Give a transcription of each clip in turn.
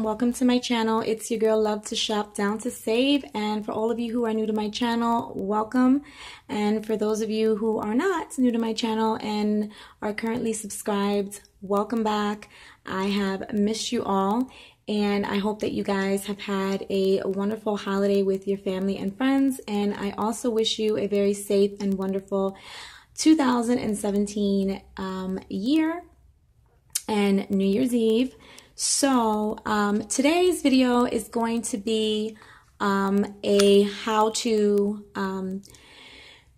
welcome to my channel. It's your girl Love to Shop Down to Save, and for all of you who are new to my channel, welcome. And for those of you who are not new to my channel and are currently subscribed, welcome back. I have missed you all, and I hope that you guys have had a wonderful holiday with your family and friends, and I also wish you a very safe and wonderful 2017 year and New Year's Eve. So today's video is going to be a how to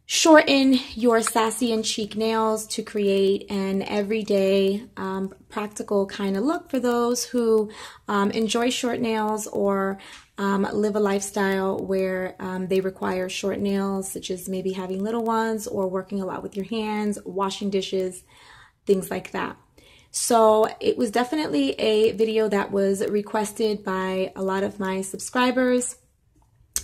shorten your sassy and chic nails to create an everyday practical kind of look for those who enjoy short nails or live a lifestyle where they require short nails, such as maybe having little ones or working a lot with your hands, washing dishes, things like that. So it was definitely a video that was requested by a lot of my subscribers.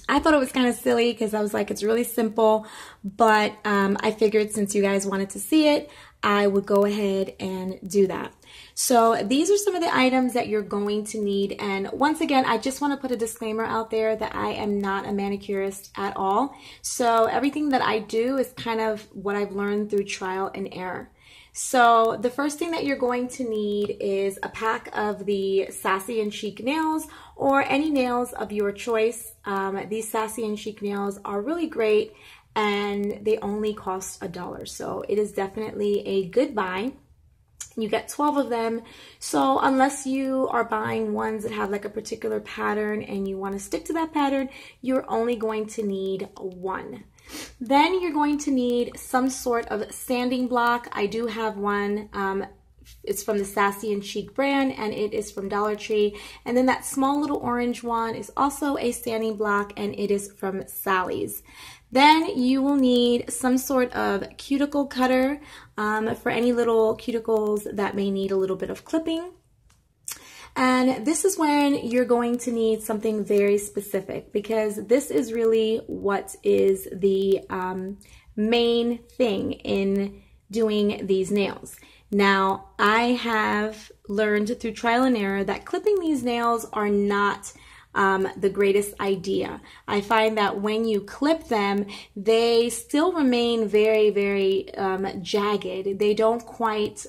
I thought it was kind of silly because I was like, it's really simple, but I figured since you guys wanted to see it, I would go ahead and do that. So these are some of the items that you're going to need. And once again, I just want to put a disclaimer out there that I am not a manicurist at all. So everything that I do is kind of what I've learned through trial and error. So the first thing that you're going to need is a pack of the Sassy and Chic nails, or any nails of your choice. These Sassy and Chic nails are really great and they only cost $1. So it is definitely a good buy. You get 12 of them. So unless you are buying ones that have like a particular pattern and you want to stick to that pattern, you're only going to need one. Then you're going to need some sort of sanding block. I do have one. It's from the Sassy and Chic brand, and it is from Dollar Tree. And then that small little orange one is also a sanding block, and it is from Sally's. Then you will need some sort of cuticle cutter for any little cuticles that may need a little bit of clipping. And this is when you're going to need something very specific, because this is really what is the main thing in doing these nails. Now, I have learned through trial and error that clipping these nails are not the greatest idea. I find that when you clip them, they still remain very, very jagged. They don't quite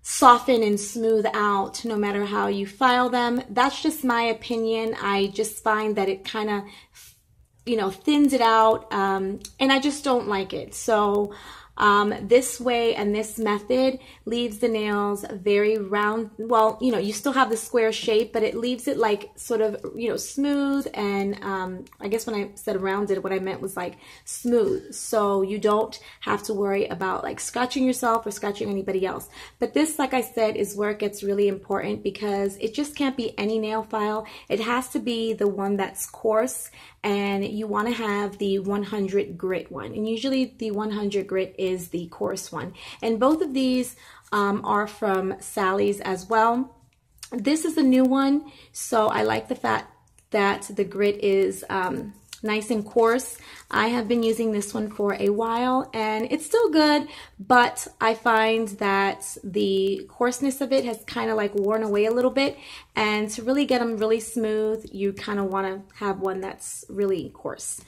soften and smooth out no matter how you file them. That's just my opinion. I just find that it kind of, you know, thins it out, and I just don't like it. So this way and this method leaves the nails very round. Well, you know, you still have the square shape, but it leaves it like sort of, you know, smooth. And I guess when I said rounded, what I meant was like smooth. So you don't have to worry about like scratching yourself or scratching anybody else. But this, like I said, is where it gets really important, because it just can't be any nail file. It has to be the one that's coarse, and you want to have the 100 grit one. And usually the 100 grit is the coarse one. And both of these are from Sally's as well. This is a new one, so I like the fact that the grit is nice and coarse. I have been using this one for a while and it's still good, but I find that the coarseness of it has kind of like worn away a little bit, and to really get them really smooth, you kind of want to have one that's really coarse.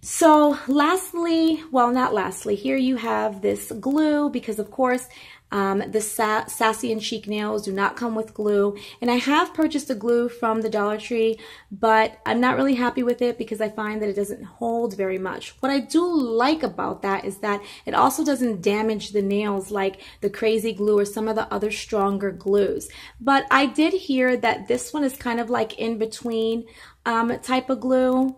So lastly, well, not lastly, here you have this glue, because of course the Sassy and Chic nails do not come with glue. And I have purchased a glue from the Dollar Tree, but I'm not really happy with it because I find that it doesn't hold very much. What I do like about that is that it also doesn't damage the nails like the Crazy Glue or some of the other stronger glues. But I did hear that this one is kind of like in between type of glue.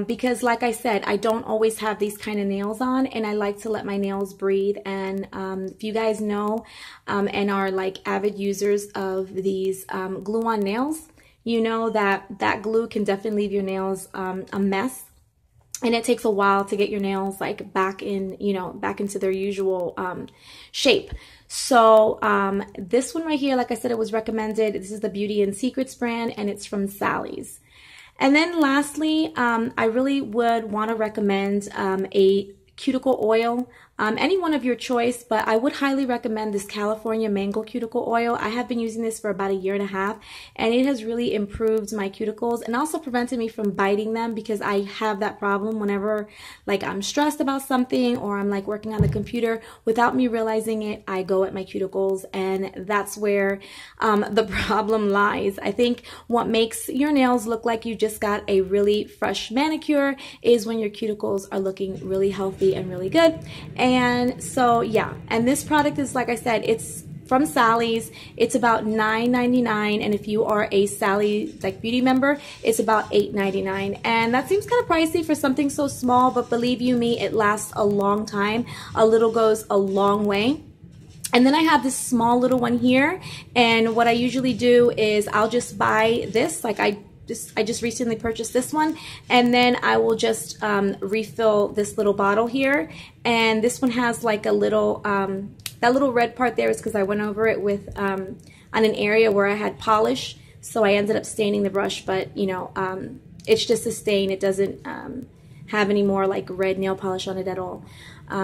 Because like I said, I don't always have these kind of nails on, and I like to let my nails breathe. And if you guys know and are like avid users of these glue-on nails, you know that that glue can definitely leave your nails a mess. And it takes a while to get your nails like back in, you know, back into their usual shape. So this one right here, like I said, it was recommended. This is the Beauty and Secrets brand, and it's from Sally's. And then lastly, I really would want to recommend a cuticle oil. any one of your choice, but I would highly recommend this California Mango Cuticle Oil. I have been using this for about 1.5 years, and it has really improved my cuticles and also prevented me from biting them, because I have that problem whenever like I'm stressed about something or I'm like working on the computer. Without me realizing it, I go at my cuticles, and that's where the problem lies. I think what makes your nails look like you just got a really fresh manicure is when your cuticles are looking really healthy and really good. And so yeah, and this product is, like I said, it's from Sally's. It's about $9.99, and if you are a Sally like beauty member, it's about $8.99, and that seems kind of pricey for something so small, but believe you me, it lasts a long time. A little goes a long way. And then I have this small little one here, and what I usually do is I'll just buy this, like I just recently purchased this one, and then I will just refill this little bottle here. And this one has like a little, that little red part there is because I went over it with, on an area where I had polish, so I ended up staining the brush, but you know, it's just a stain. It doesn't have any more like red nail polish on it at all.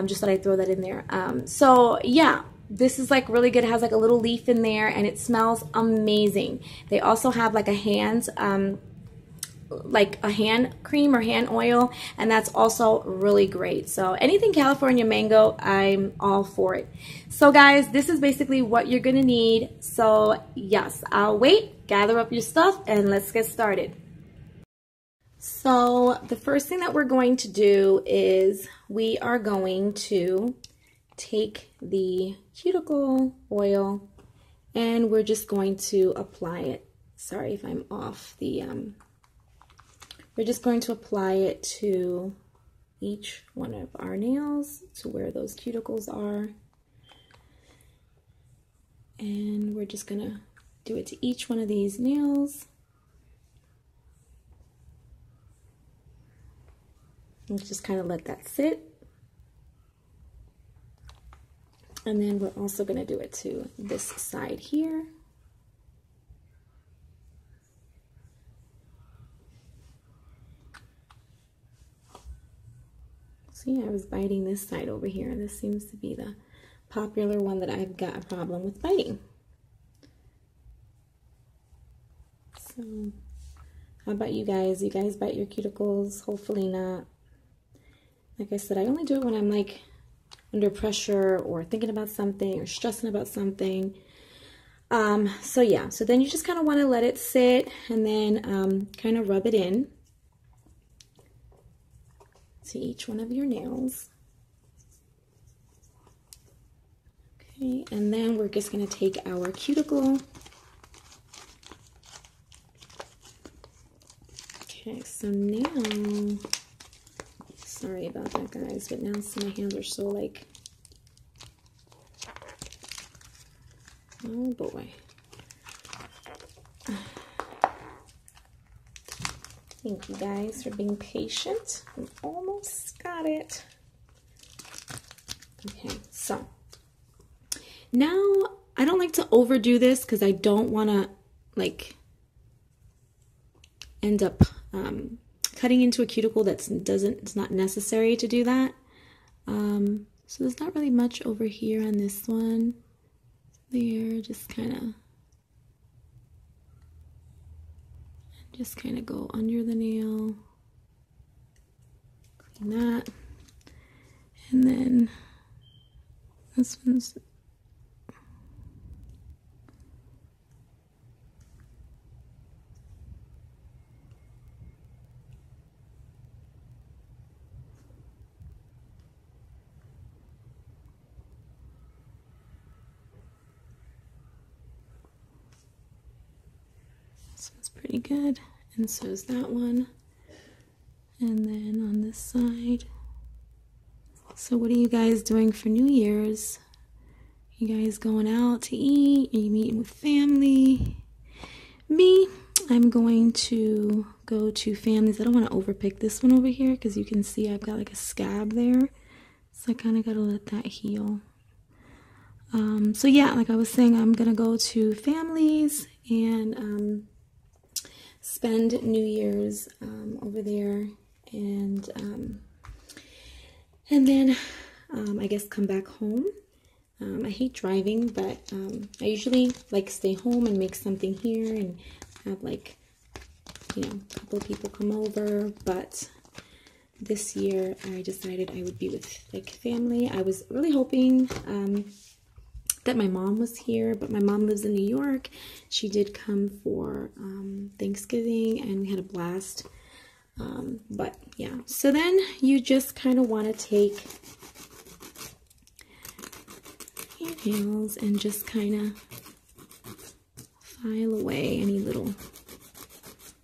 Just thought I'd throw that in there. So yeah. This is like really good. It has like a little leaf in there, and it smells amazing. They also have like a hand cream or hand oil, and that's also really great. So anything California Mango, I'm all for it. So guys, this is basically what you're gonna need. So yes, I'll wait, gather up your stuff, and let's get started. So the first thing that we're going to do is we are going to take the cuticle oil, and we're just going to apply it. Sorry if I'm off the, we're just going to apply it to each one of our nails, to where those cuticles are. And we're just gonna do it to each one of these nails. And just kind of let that sit. And then we're also going to do it to this side here. See, I was biting this side over here. This seems to be the popular one that I've got a problem with biting. So, how about you guys? You guys bite your cuticles? Hopefully not. Like I said, I only do it when I'm like under pressure or thinking about something or stressing about something. So yeah, so then you just kind of want to let it sit, and then kind of rub it in to each one of your nails. Okay, and then we're just going to take our cuticle. Okay, so now, sorry about that guys, but now see my hands are so like, oh boy. Thank you guys for being patient. We almost got it. Okay, so now I don't like to overdo this because I don't want to like end up cutting into a cuticle it's not necessary to do that. So there's not really much over here on this one. There, just kind of go under the nail, clean that, and then this one's pretty good, and so is that one. And then on this side. So what are you guys doing for New Year's? You guys going out to eat? Are you meeting with family? Me, I'm going to go to families. I don't want to overpick this one over here because you can see I've got like a scab there. So I kind of got to let that heal. So yeah, like I was saying, I'm going to go to families and spend New Year's over there, and then I guess, come back home. I hate driving, but I usually like stay home and make something here and have like, you know, a couple of people come over. But this year I decided I would be with like family. I was really hoping that my mom was here, but my mom lives in New York. She did come for Thanksgiving and we had a blast. But yeah, so then you just kind of want to take your nails and just kind of file away any little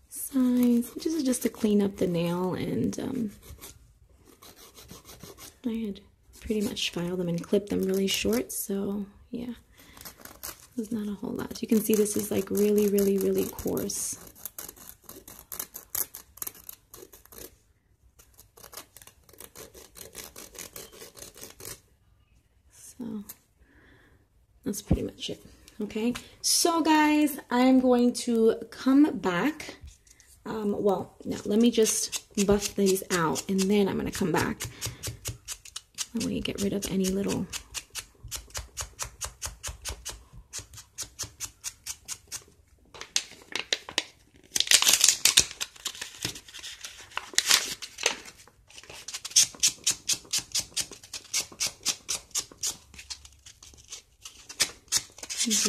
signs. This is just to clean up the nail, and I had pretty much filed them and clipped them really short, so yeah, there's not a whole lot. You can see this is like really, really, really coarse. So that's pretty much it. Okay, so guys, I'm going to come back. Well, now let me just buff these out and then I'm going to come back. That way you get rid of any little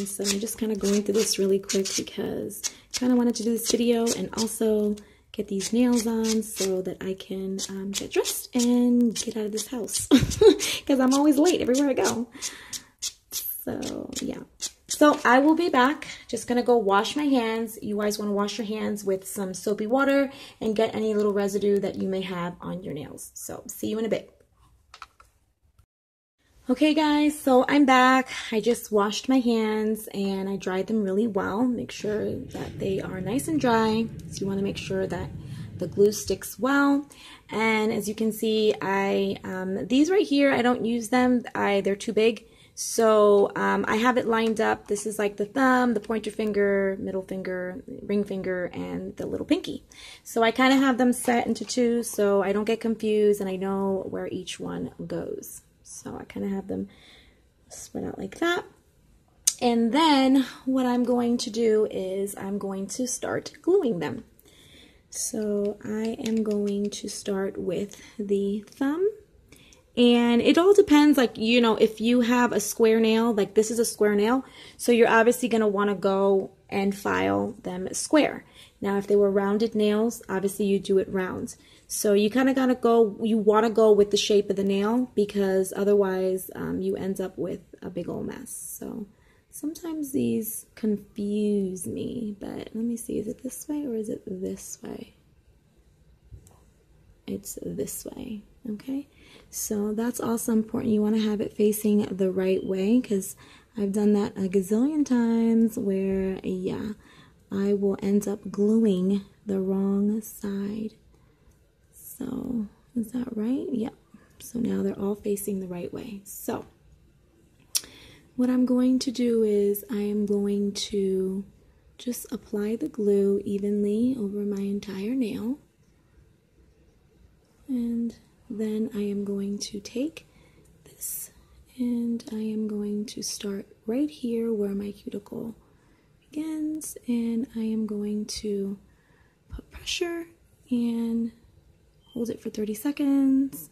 so I'm just kind of going through this really quick because I kind of wanted to do this video and also get these nails on so that I can get dressed and get out of this house because I'm always late everywhere I go. So yeah, so I will be back. Just gonna go wash my hands. You guys want to wash your hands with some soapy water and get any little residue that you may have on your nails. So see you in a bit. Okay guys, so I'm back. I just washed my hands and I dried them really well. Make sure that they are nice and dry. So you want to make sure that the glue sticks well. And as you can see, these right here, I don't use them. They're too big. So I have it lined up. This is like the thumb, the pointer finger, middle finger, ring finger, and the little pinky. So I kind of have them set into two so I don't get confused and I know where each one goes. So I kind of have them spread out like that. And then what I'm going to do is I'm going to start gluing them. So I am going to start with the thumb. And it all depends, like, you know, if you have a square nail, like this is a square nail, so you're obviously going to want to go and file them square. Now, if they were rounded nails, obviously you do it round. So you kind of got to go, you want to go with the shape of the nail because otherwise you end up with a big old mess. So sometimes these confuse me, but let me see, is it this way or is it this way? It's this way, okay? So that's also important. You want to have it facing the right way because I've done that a gazillion times where, yeah, I will end up gluing the wrong side. So, is that right? Yep. So now they're all facing the right way. So, what I'm going to do is I am going to just apply the glue evenly over my entire nail. And then I am going to take this and I am going to start right here where my cuticle begins, and I am going to put pressure and hold it for 30 seconds.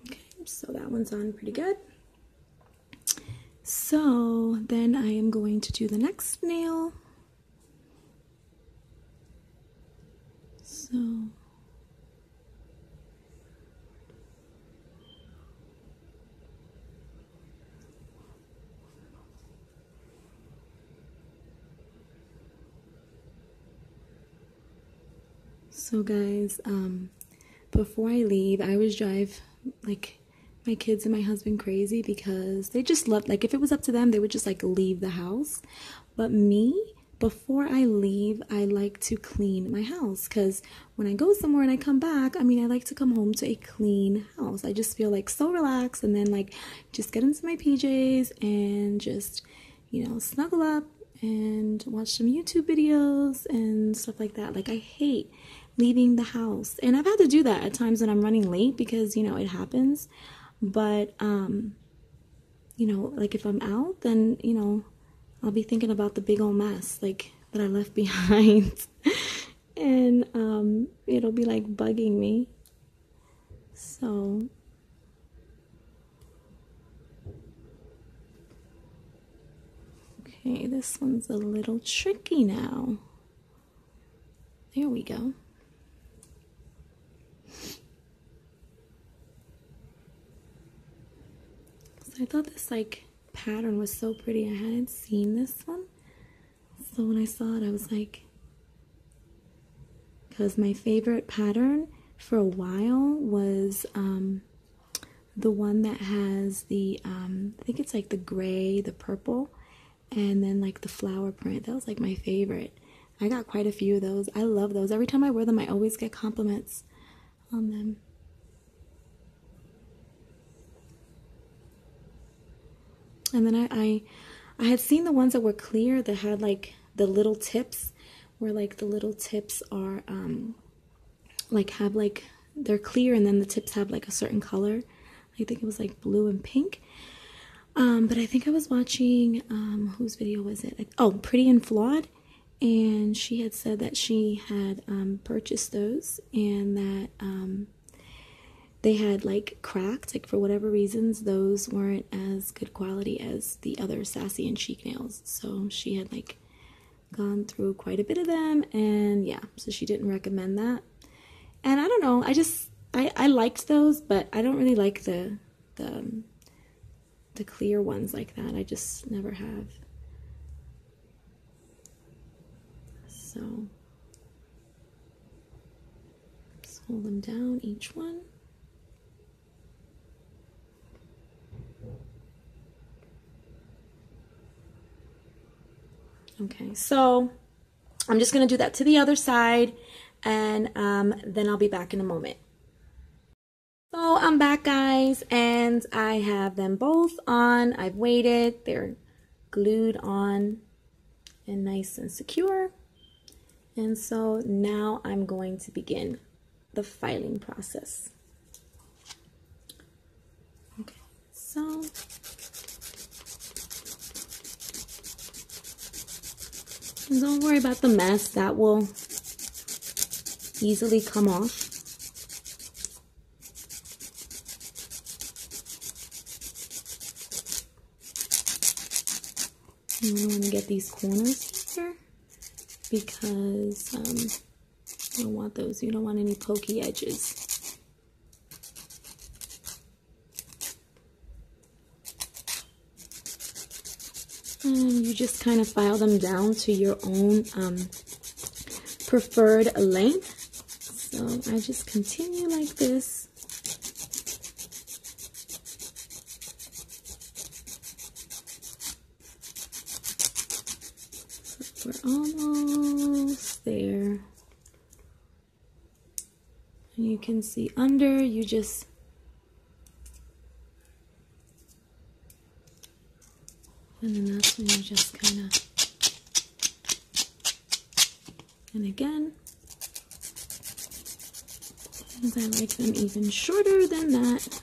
Okay, so that one's on pretty good. So then I am going to do the next nail. So guys, before I leave, I always drive like my kids and my husband crazy because they just love, like if it was up to them, they would just like leave the house. But me, before I leave, I like to clean my house, because when I go somewhere and I come back, I mean, I like to come home to a clean house. I just feel like so relaxed, and then like just get into my PJs and just, you know, snuggle up and watch some YouTube videos and stuff like that. Like, I hate leaving the house, and I've had to do that at times when I'm running late, because, you know, it happens. But you know, like if I'm out, then, you know, I'll be thinking about the big old mess like that I left behind. And it'll be like bugging me. So okay, this one's a little tricky now. There we go. So I thought this like pattern was so pretty. I hadn't seen this one. So when I saw it, I was like, because my favorite pattern for a while was the one that has the, I think it's like the gray, the purple, and then like the flower print. That was like my favorite. I got quite a few of those. I love those. Every time I wear them, I always get compliments on them. And then I had seen the ones that were clear, that had like the little tips, where like the little tips are like have like, they're clear, and then the tips have like a certain color. I think it was like blue and pink. But I think I was watching, whose video was it? Oh, Pretty and Flawed. And she had said that she had purchased those, and that they had like cracked, like for whatever reasons, those weren't as good quality as the other Sassy and Chic nails. So she had like gone through quite a bit of them, and yeah, so she didn't recommend that. And I don't know, I liked those, but I don't really like the clear ones like that. I just never have. So just hold them down, each one. Okay, so I'm just going to do that to the other side, and then I'll be back in a moment. So I'm back, guys, and I have them both on. I've waited. They're glued on and nice and secure. And so now I'm going to begin the filing process. Okay, so and don't worry about the mess, that will easily come off. You want to get these corners here, because you don't want those. You don't want any pokey edges. And you just kind of file them down to your own preferred length. So I just continue like this. We're almost there. And you can see under, you just and then that's when you just kind of, and again, because I like them even shorter than that.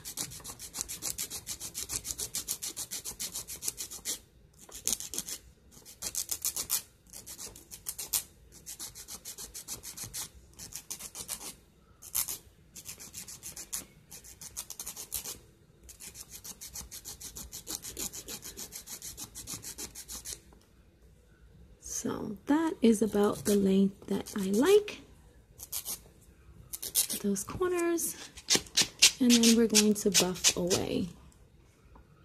So that is about the length that I like, those corners, and then we're going to buff away.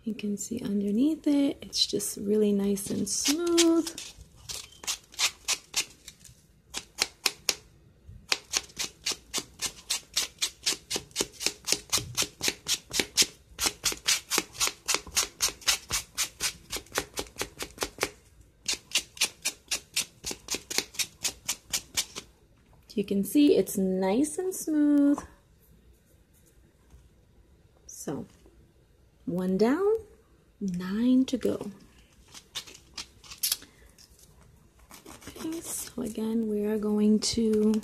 You can see underneath it, it's just really nice and smooth. You can see it's nice and smooth. So 1 down, 9 to go. Okay, so again, we are going to,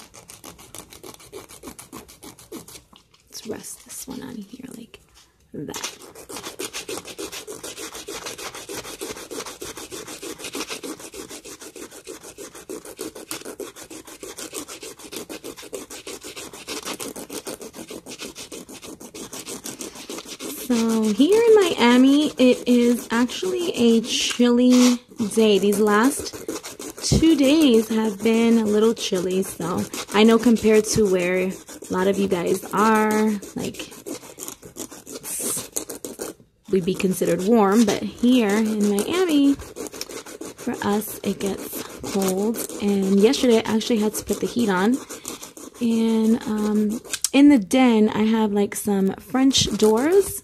let's rest this one on here like that. So here in Miami, it is actually a chilly day. These last 2 days have been a little chilly. So I know compared to where a lot of you guys are, like, we'd be considered warm. But here in Miami, for us, it gets cold. And yesterday I actually had to put the heat on. And in the den, I have like some French doors.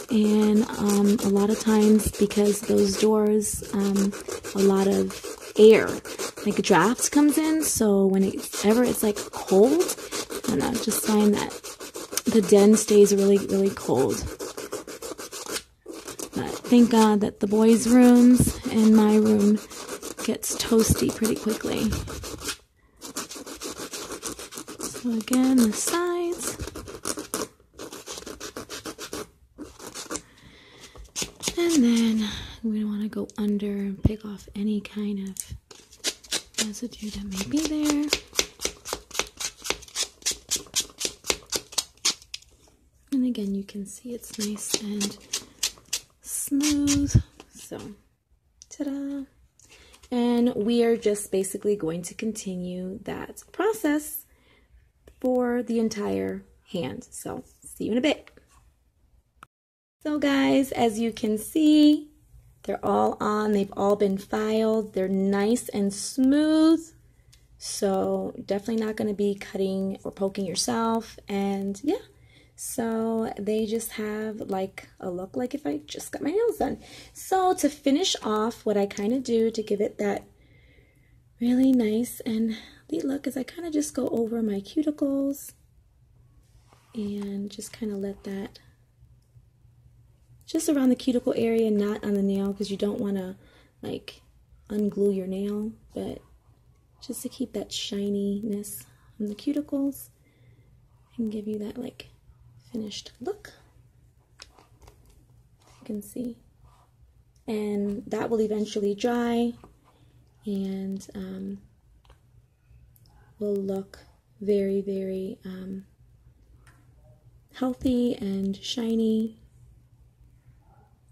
And a lot of times, because those doors, a lot of air, like drafts comes in, so whenever it's like cold, I don't know, just find that the den stays really, really cold. But thank God that the boys' rooms and my room gets toasty pretty quickly. So again, the sides. And then we want to go under and pick off any kind of residue that may be there. And again, you can see it's nice and smooth. So, ta-da! And we are just basically going to continue that process for the entire hand. So, see you in a bit. So guys, as you can see, they're all on. They've all been filed. They're nice and smooth. So definitely not going to be cutting or poking yourself. And yeah, so they just have like a look like if I just got my nails done. So to finish off, what I kind of do to give it that really nice and neat look is I kind of just go over my cuticles and just kind of let that just around the cuticle area, not on the nail, because you don't want to like unglue your nail, but just to keep that shininess on the cuticles and give you that like finished look. You can see, and that will eventually dry and will look very, very healthy and shiny.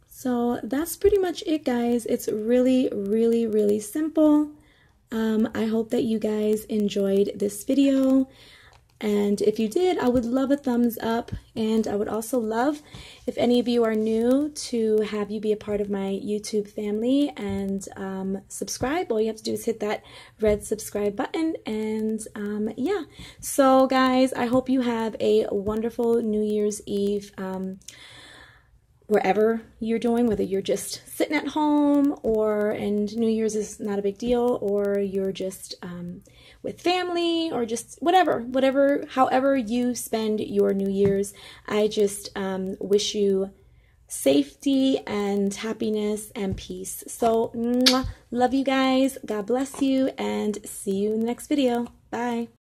So that's pretty much it, guys. It's really, really, really simple. I hope that you guys enjoyed this video. And if you did, I would love a thumbs up. And I would also love, if any of you are new, to have you be a part of my YouTube family and subscribe. All you have to do is hit that red subscribe button. And yeah, so guys, I hope you have a wonderful New Year's Eve. Wherever you're doing, whether you're just sitting at home and New Year's is not a big deal, or you're just with family, or just however you spend your New Year's. I just wish you safety and happiness and peace. So, mwah, love you guys. God bless you, and see you in the next video. Bye.